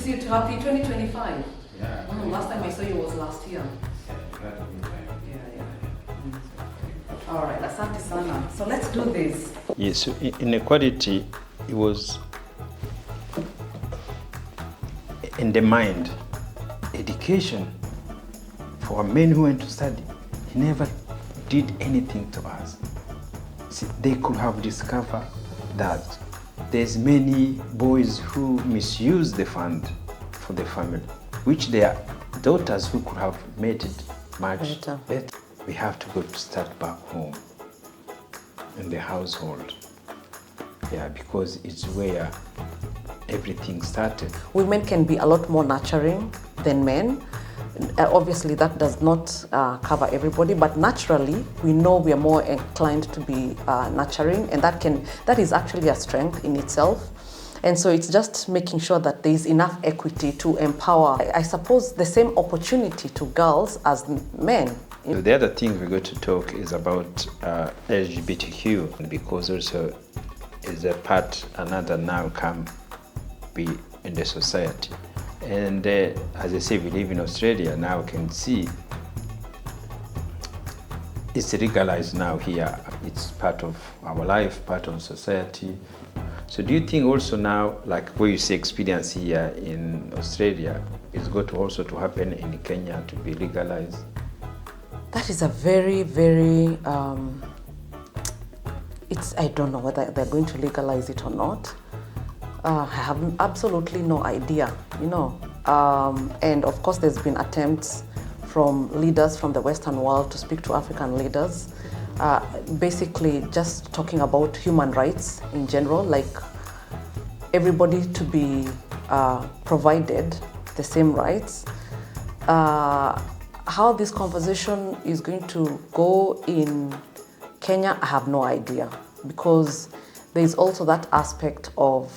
see you. Happy 2025. Yeah. Last time I saw you was last year. All right, asante sana. So let's do this. Yes, so inequality, it was in the mind. Education for men who went to study, he never did anything to us. See, they could have discovered that there's many boys who misuse the fund for the family, which their daughters who could have made it much better. We have to go to start back home in the household. Yeah, because it's where everything started. Women can be a lot more nurturing than men. Obviously, that does not cover everybody, but naturally, we know we are more inclined to be nurturing, and that is actually a strength in itself. And so it's just making sure that there is enough equity to empower, I suppose, the same opportunity to girls as men. So the other thing we're going to talk is about LGBTQ, because also is a part another now can be in the society. And as I say, we live in Australia now. We can see it's legalized now here. It's part of our life, part of society. So do you think also now, like where you see experience here in Australia, is going to also to happen in Kenya to be legalized? That is a very, very, I don't know whether they're going to legalize it or not. I have absolutely no idea, you know. And of course, there's been attempts from leaders from the Western world to speak to African leaders, basically just talking about human rights in general, like everybody to be provided the same rights. How this conversation is going to go in Kenya, I have no idea, because there is also that aspect of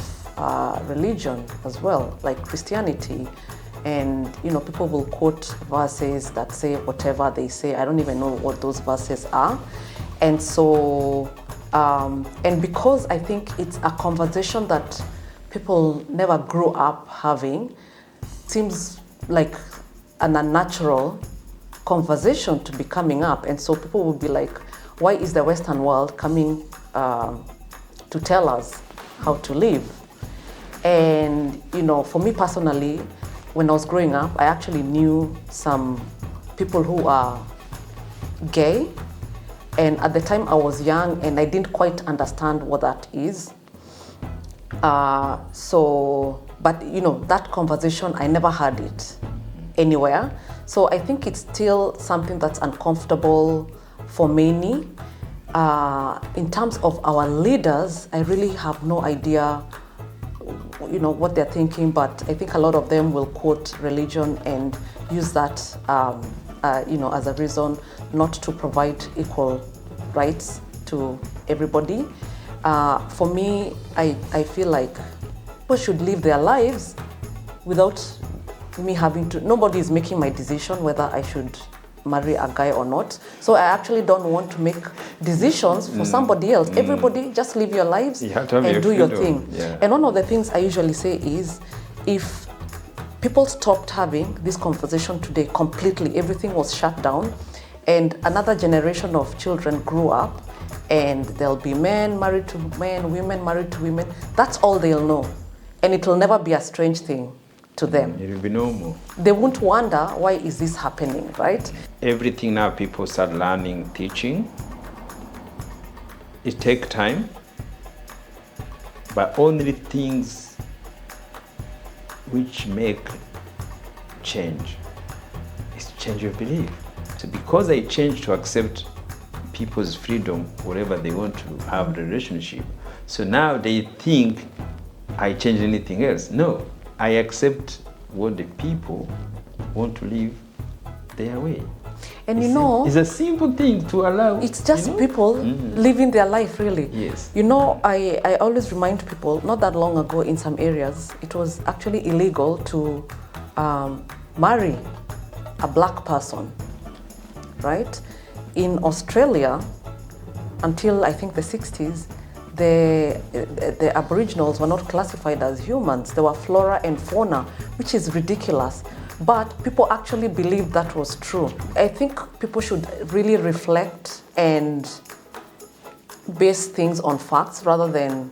religion as well, like Christianity. And, you know, people will quote verses that say whatever they say. I don't even know what those verses are. And so, and because I think it's a conversation that people never grew up having, it seems like an unnatural conversation to be coming up. And so people will be like, why is the Western world coming to tell us how to live? And, you know, for me personally, when I was growing up, I actually knew some people who are gay. And at the time I was young and I didn't quite understand what that is. But you know, that conversation, I never had it anywhere. So I think it's still something that's uncomfortable for many. In terms of our leaders, I really have no idea, you know, what they're thinking, but I think a lot of them will quote religion and use that, you know, as a reason not to provide equal rights to everybody. For me, I feel like people should live their lives without me having to, nobody is making my decision whether I should marry a guy or not. So I actually don't want to make decisions for somebody else. Everybody just live your lives and do your thing. Yeah. And one of the things I usually say is, if people stopped having this conversation today completely, everything was shut down, and another generation of children grew up, and there'll be men married to men, women married to women, that's all they'll know. And it will never be a strange thing to them. It will be normal. They won't wonder, why is this happening, right? Everything now people start learning, teaching. It takes time, but only things which make change is change of belief. So because I change to accept people's freedom, whatever they want to have the relationship, so now they think I change anything else. No, I accept what the people want to live their way. And you know, it's a simple thing to allow. It's just people living their life, really. Yes. You know, I always remind people, not that long ago in some areas, it was actually illegal to marry a black person, right? In Australia, until I think the 60s, the Aboriginals were not classified as humans. They were flora and fauna, which is ridiculous. But people actually believed that was true. I think people should really reflect and base things on facts rather than,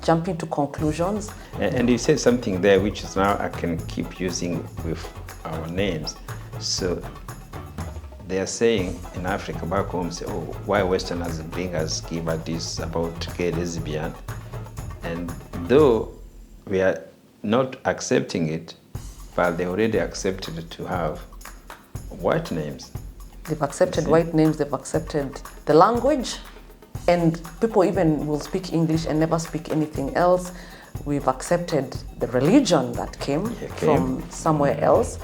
jumping to conclusions. And you said something there which is now I can keep using with our names. So they are saying in Africa back home, say, oh, why Westerners give us this about gay, lesbian? And though we are not accepting it, but they already accepted to have white names. They've accepted white names, they've accepted the language, and people even will speak English and never speak anything else. We've accepted the religion that came from somewhere else.